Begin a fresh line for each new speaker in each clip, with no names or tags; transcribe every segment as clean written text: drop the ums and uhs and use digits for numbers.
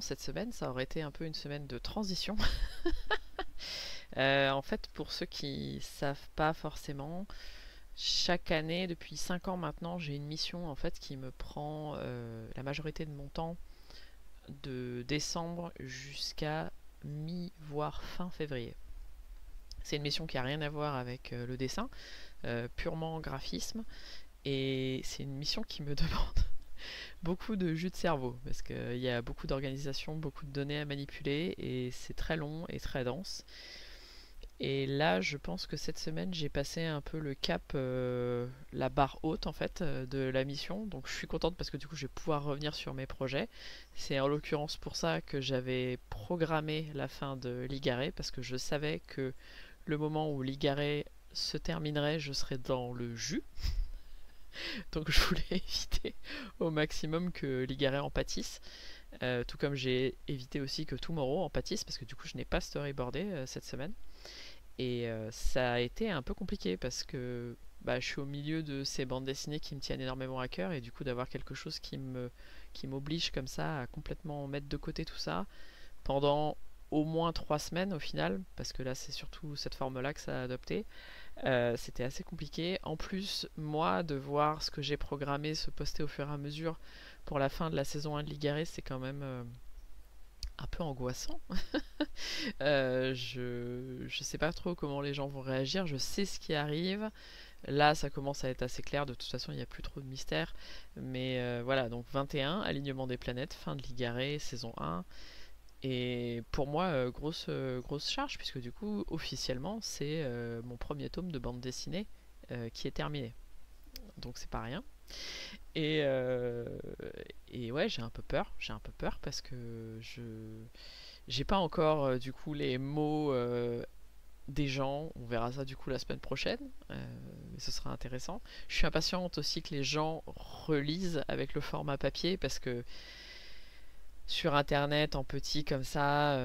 cette semaine, ça aurait été un peu une semaine de transition. En fait, pour ceux qui savent pas forcément, chaque année, depuis 5 ans maintenant, j'ai une mission en fait qui me prend la majorité de mon temps de décembre jusqu'à mi voire fin février. C'est une mission qui a rien à voir avec le dessin, purement graphisme, et c'est une mission qui me demande beaucoup de jus de cerveau parce qu'il y a beaucoup d'organisation, beaucoup de données à manipuler et c'est très long et très dense. Et là, je pense que cette semaine, j'ai passé un peu le cap, la barre haute en fait de la mission. Donc je suis contente parce que du coup, je vais pouvoir revenir sur mes projets. C'est en l'occurrence pour ça que j'avais programmé la fin de l'Igaré parce que je savais que le moment où l'Igaré se terminerait, je serais dans le jus. Donc je voulais éviter au maximum que l'Igaré en pâtisse. Tout comme j'ai évité aussi que Tomorrow en pâtisse parce que du coup, je n'ai pas storyboardé cette semaine. Et ça a été un peu compliqué parce que bah, je suis au milieu de ces bandes dessinées qui me tiennent énormément à cœur et du coup d'avoir quelque chose qui m'oblige comme ça à complètement mettre de côté tout ça pendant au moins 3 semaines au final, parce que là c'est surtout cette forme-là que ça a adopté. C'était assez compliqué. En plus, moi, de voir ce que j'ai programmé se poster au fur et à mesure pour la fin de la saison 1 de l'Igaré, c'est quand même un peu angoissant. Je sais pas trop comment les gens vont réagir, je sais ce qui arrive. Là, ça commence à être assez clair, de toute façon, il n'y a plus trop de mystère. Mais voilà, donc 21, alignement des planètes, fin de l'Igaré, saison 1. Et pour moi, grosse charge, puisque du coup, officiellement, c'est mon premier tome de bande dessinée qui est terminé. Donc c'est pas rien. Et, euh, et ouais, j'ai un peu peur parce que je j'ai pas encore du coup les mots des gens. On verra ça du coup la semaine prochaine, mais ce sera intéressant. Je suis impatiente aussi que les gens relisent avec le format papier parce que sur internet en petit comme ça,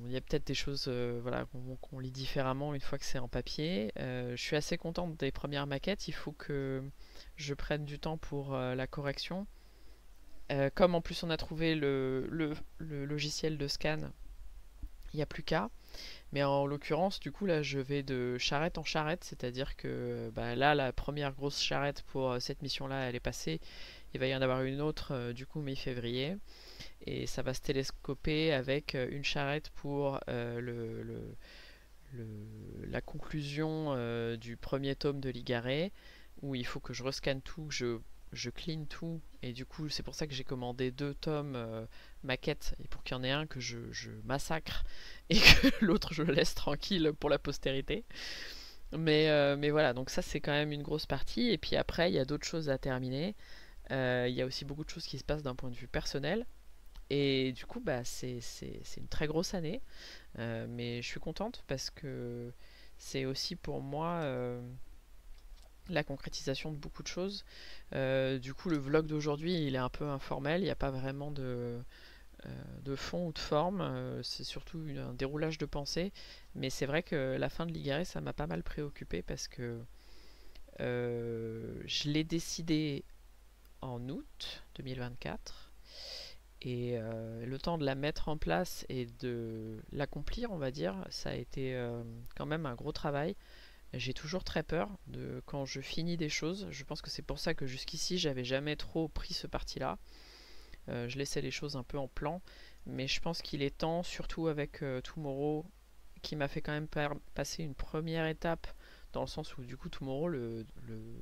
il y a peut-être des choses voilà, qu'on lit différemment une fois que c'est en papier. Je suis assez contente des premières maquettes, il faut que je prenne du temps pour la correction. Comme en plus on a trouvé le logiciel de scan, il n'y a plus qu'à. Mais en l'occurrence, du coup, là, je vais de charrette en charrette, c'est-à-dire que bah, là, la première grosse charrette pour cette mission-là, elle est passée. Il va y en avoir une autre, du coup, mi-février. Et ça va se télescoper avec une charrette pour la conclusion du premier tome de l'Igaré, où il faut que je rescanne tout, je clean tout, et du coup c'est pour ça que j'ai commandé 2 tomes maquettes, et pour qu'il y en ait un que je massacre, et que l'autre je le laisse tranquille pour la postérité. Mais voilà, donc ça c'est quand même une grosse partie, et puis après il y a d'autres choses à terminer. Il y a aussi beaucoup de choses qui se passent d'un point de vue personnel, et du coup bah, c'est une très grosse année. Mais je suis contente parce que c'est aussi pour moi la concrétisation de beaucoup de choses. Du coup, le vlog d'aujourd'hui, il est un peu informel, il n'y a pas vraiment de fond ou de forme, c'est surtout un déroulage de pensée. Mais c'est vrai que la fin de l'Igaré, ça m'a pas mal préoccupé parce que je l'ai décidé en août 2024. Et le temps de la mettre en place et de l'accomplir, on va dire, ça a été quand même un gros travail. J'ai toujours très peur de quand je finis des choses. Je pense que c'est pour ça que jusqu'ici, j'avais jamais trop pris ce parti-là. Je laissais les choses un peu en plan. Mais je pense qu'il est temps, surtout avec Tomorrow, qui m'a fait quand même passer une première étape, dans le sens où du coup, Tomorrow, le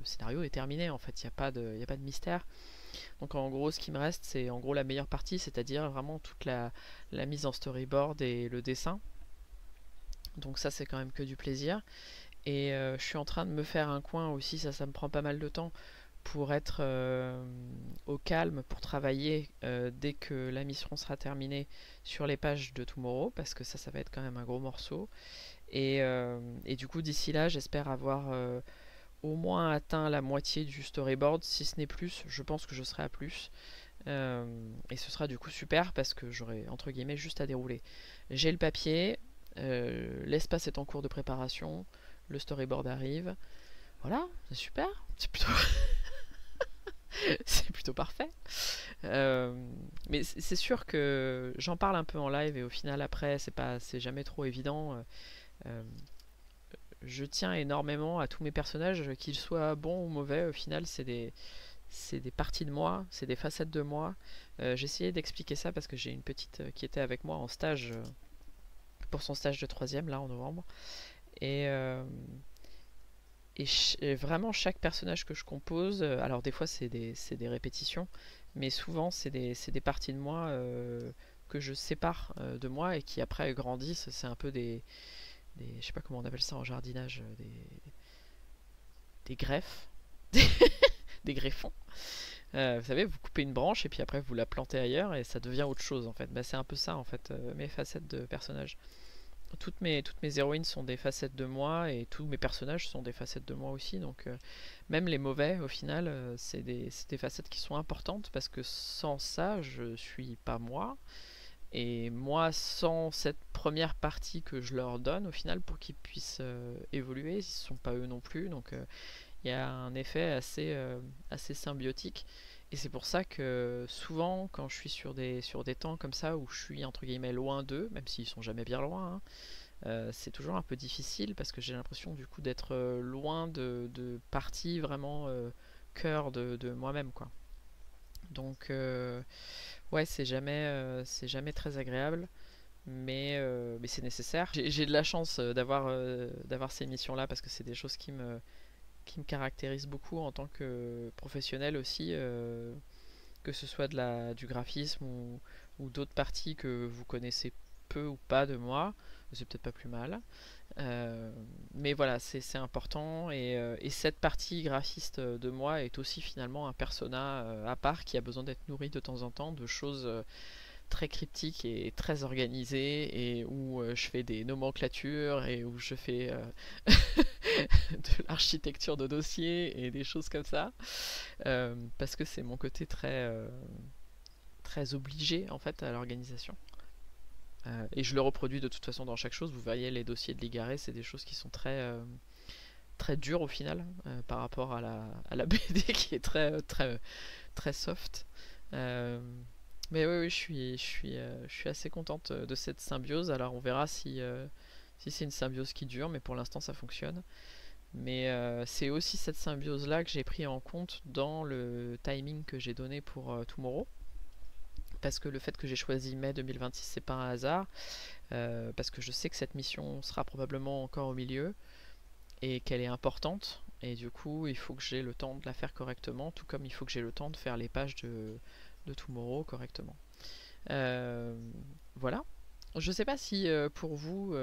scénario est terminé. En fait, il y a pas de mystère. Donc en gros, ce qui me reste, c'est en gros la meilleure partie, c'est-à-dire vraiment toute la mise en storyboard et le dessin. Donc ça, c'est quand même que du plaisir. Et je suis en train de me faire un coin aussi, ça me prend pas mal de temps pour être au calme, pour travailler dès que la mission sera terminée sur les pages de Tomorrow, parce que ça va être quand même un gros morceau. Et du coup, d'ici là, j'espère avoir au moins atteint la moitié du storyboard, si ce n'est plus. Je pense que je serai à plus. Et ce sera du coup super parce que j'aurai entre guillemets juste à dérouler. J'ai le papier, l'espace est en cours de préparation, le storyboard arrive. Voilà, c'est super. C'est plutôt C'est plutôt parfait. Euh, mais c'est sûr que j'en parle un peu en live et au final après c'est jamais trop évident. Euh, je tiens énormément à tous mes personnages, qu'ils soient bons ou mauvais. Au final, c'est des parties de moi, c'est des facettes de moi. J'ai essayé d'expliquer ça parce que j'ai une petite qui était avec moi en stage pour son stage de troisième là en novembre. Et, euh, et vraiment chaque personnage que je compose, alors des fois c'est des répétitions, mais souvent c'est des parties de moi que je sépare de moi et qui après grandissent. C'est un peu je sais pas comment on appelle ça en jardinage, des greffes, des greffons. Vous savez, vous coupez une branche et puis après vous la plantez ailleurs et ça devient autre chose en fait. Bah, c'est un peu ça en fait, mes facettes de personnages. Toutes mes héroïnes sont des facettes de moi et tous mes personnages sont des facettes de moi aussi. Donc même les mauvais au final, c'est des facettes qui sont importantes parce que sans ça, je suis pas moi. Et moi, sans cette première partie que je leur donne au final pour qu'ils puissent évoluer, ils ne sont pas eux non plus. Donc il y a un effet assez symbiotique. Et c'est pour ça que souvent, quand je suis sur des temps comme ça où je suis entre guillemets loin d'eux, même s'ils sont jamais bien loin, hein, c'est toujours un peu difficile parce que j'ai l'impression du coup d'être loin de parties vraiment cœur de moi-même quoi. Donc ouais, c'est jamais très agréable, mais c'est nécessaire. J'ai de la chance d'avoir ces missions-là parce que c'est des choses qui me caractérisent beaucoup en tant que professionnel aussi, que ce soit du graphisme ou d'autres parties que vous connaissez peu ou pas de moi. C'est peut-être pas plus mal. Euh, mais voilà, c'est important et cette partie graphiste de moi est aussi finalement un persona à part qui a besoin d'être nourri de temps en temps de choses très cryptiques et très organisées et où je fais des nomenclatures et où je fais de l'architecture de dossier et des choses comme ça parce que c'est mon côté très obligé en fait à l'organisation. Et je le reproduis de toute façon dans chaque chose. Vous voyez les dossiers de Ligaré, c'est des choses qui sont très dures au final par rapport à la BD qui est très soft. Euh, mais oui, je suis assez contente de cette symbiose. Alors on verra si c'est une symbiose qui dure, mais pour l'instant ça fonctionne. Mais c'est aussi cette symbiose-là que j'ai pris en compte dans le timing que j'ai donné pour Tomorrow. Parce que le fait que j'ai choisi mai 2026, c'est pas un hasard. Parce que je sais que cette mission sera probablement encore au milieu et qu'elle est importante. Et du coup, il faut que j'ai le temps de la faire correctement, tout comme il faut que j'ai le temps de faire les pages de Tomorrow correctement. Euh, voilà. Je sais pas si pour vous,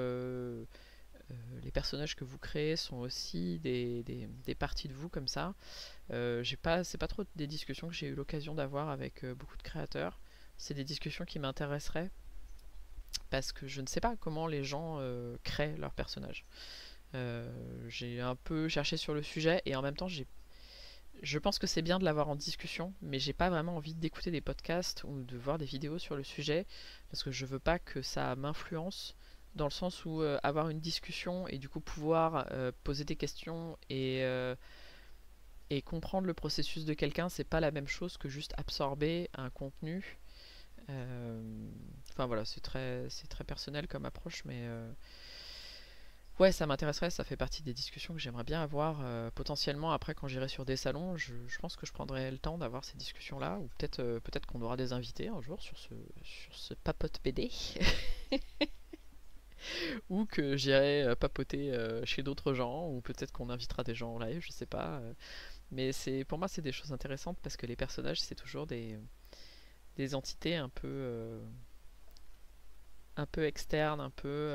les personnages que vous créez sont aussi des parties de vous comme ça. C'est pas trop des discussions que j'ai eu l'occasion d'avoir avec beaucoup de créateurs. C'est des discussions qui m'intéresseraient parce que je ne sais pas comment les gens créent leurs personnages. J'ai un peu cherché sur le sujet et en même temps je pense que c'est bien de l'avoir en discussion, mais j'ai pas vraiment envie d'écouter des podcasts ou de voir des vidéos sur le sujet parce que je veux pas que ça m'influence dans le sens où avoir une discussion et du coup pouvoir poser des questions et comprendre le processus de quelqu'un, c'est pas la même chose que juste absorber un contenu. Euh, enfin voilà, c'est très personnel comme approche, mais ouais, ça m'intéresserait, ça fait partie des discussions que j'aimerais bien avoir. Potentiellement, après, quand j'irai sur des salons, je pense que je prendrai le temps d'avoir ces discussions-là, ou peut-être qu'on aura des invités un jour sur ce papote BD, ou que j'irai papoter chez d'autres gens, ou peut-être qu'on invitera des gens en live, je sais pas. Mais pour moi, c'est des choses intéressantes parce que les personnages, c'est toujours des entités un peu externe, un peu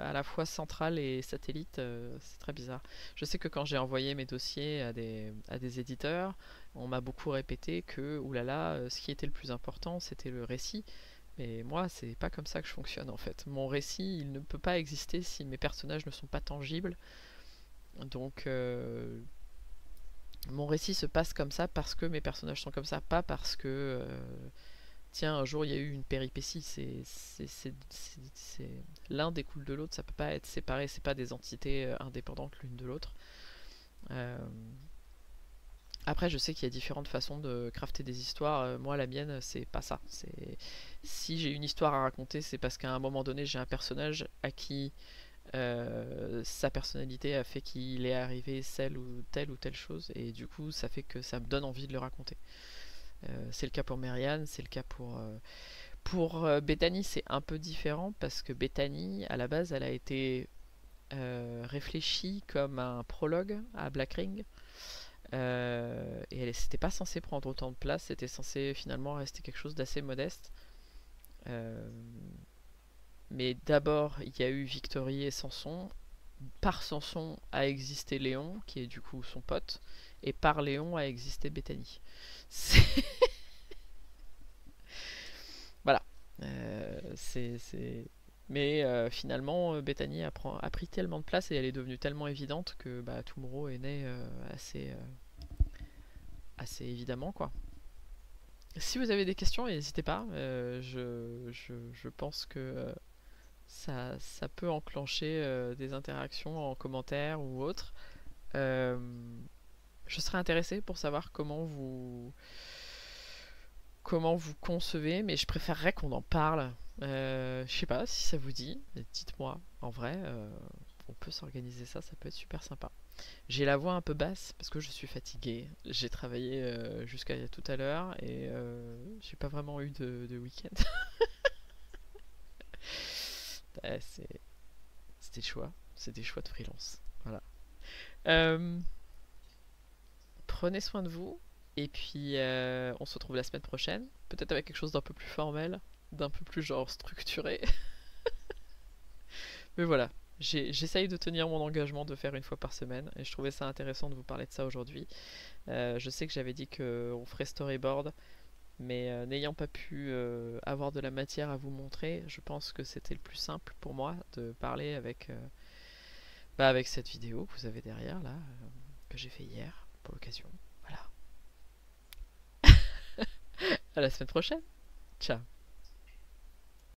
à la fois centrale et satellite, c'est très bizarre. Je sais que quand j'ai envoyé mes dossiers à des éditeurs, on m'a beaucoup répété que, oulala, ce qui était le plus important, c'était le récit. Mais moi, c'est pas comme ça que je fonctionne en fait. Mon récit, il ne peut pas exister si mes personnages ne sont pas tangibles. Donc, mon récit se passe comme ça parce que mes personnages sont comme ça, pas parce que tiens, un jour il y a eu une péripétie, l'un découle de l'autre, ça peut pas être séparé, c'est pas des entités indépendantes l'une de l'autre. Euh, Après, je sais qu'il y a différentes façons de crafter des histoires. Moi, la mienne, c'est pas ça. C'est si j'ai une histoire à raconter, c'est parce qu'à un moment donné, j'ai un personnage à qui sa personnalité a fait qu'il est arrivé telle ou telle chose, et du coup, ça fait que ça me donne envie de le raconter. C'est le cas pour Marianne, c'est le cas pour Bethany, c'est un peu différent parce que Bethany, à la base, elle a été réfléchie comme un prologue à Black Ring. Et elle n'était pas censée prendre autant de place, c'était censé finalement rester quelque chose d'assez modeste. Euh, mais d'abord, il y a eu Victory et Samson. Par Samson a existé Léon, qui est du coup son pote, et par Léon a existé Bethany. Voilà. Mais finalement, Bethany a pris tellement de place et elle est devenue tellement évidente que bah, Tomorrow est né assez évidemment, quoi. Si vous avez des questions, n'hésitez pas. Je pense que ça peut enclencher des interactions en commentaire ou autre. Euh, je serais intéressée pour savoir comment vous concevez, mais je préférerais qu'on en parle. Je sais pas si ça vous dit, dites-moi. En vrai, on peut s'organiser ça, ça peut être super sympa. J'ai la voix un peu basse parce que je suis fatiguée. J'ai travaillé jusqu'à tout à l'heure et j'ai pas vraiment eu de week-end. C'est des choix. C'est des choix de freelance. Voilà. Euh, Prenez soin de vous. Et puis, on se retrouve la semaine prochaine. Peut-être avec quelque chose d'un peu plus formel, d'un peu plus genre structuré. Mais voilà. J'essaye de tenir mon engagement de faire une fois par semaine. Et je trouvais ça intéressant de vous parler de ça aujourd'hui. Je sais que j'avais dit qu'on ferait storyboard. Mais n'ayant pas pu avoir de la matière à vous montrer, je pense que c'était le plus simple pour moi de parler avec cette vidéo que vous avez derrière là, que j'ai fait hier pour l'occasion. Voilà. À la semaine prochaine. Ciao.